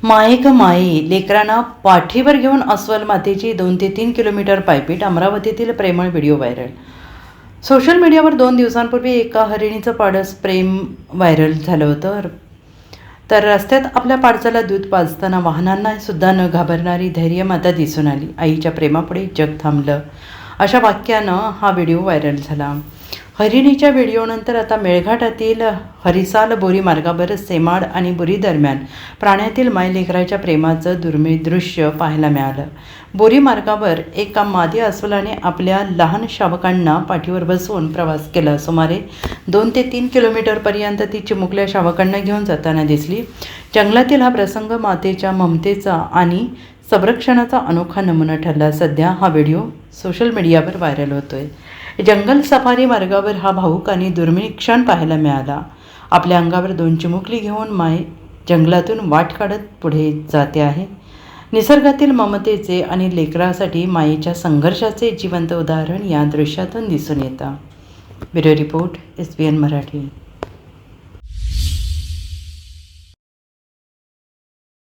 माये ग माये, लेकरांना पाठीवर घेऊन अस्वल मातेची 2 ते 3 किलोमीटर पायपीट. अमरावतीतील प्रेमळ व्हिडिओ व्हायरल. सोशल मीडियावर 2 दिवसांपूर्वी एका हरिणीचं पाडस प्रेम व्हायरल झालं होतं. तर रस्त्यात आपल्या पाडसाला दूध पाजताना वाहनांना सुद्धा न घाबरणारी धैर्यमाता दिसून आली. आईच्या प्रेमापुढे जग थांबलं, अशा वाक्यानं हा व्हिडिओ व्हायरल झाला. हरिणीच्या व्हिडिओनंतर आता मेळघाटातील हरिसाल बोरी मार्गावर सेमाड आणि बोरी दरम्यान प्राण्यातील मायलेकराच्या प्रेमाचं दुर्मिळ दृश्य पाहायला मिळालं. बोरी मार्गावर एका मादी अस्वलाने आपल्या लहान शावकांना पाठीवर बसवून प्रवास केला. सुमारे 2 ते 3 किलोमीटरपर्यंत ती चिमुकल्या शावकांना घेऊन जाताना दिसली. जंगलातील हा प्रसंग मातेच्या ममतेचा आणि संरक्षणाचा अनोखा नमुना ठरला. सध्या हा व्हिडिओ सोशल मीडियावर व्हायरल होतोय. जंगल सफारी मार्गावर हा भावूक आणि दुर्मिळ क्षण पाहायला मिळाला. आपल्या अंगावर 2 चिमुकली घेऊन माय जंगलातून वाट काढत पुढे जाते आहे. निसर्गातील ममतेचे आणि लेकरासाठी मायेच्या संघर्षाचे जिवंत उदाहरण या दृश्यातून दिसून येतं. Bureau report, SBN Marathi.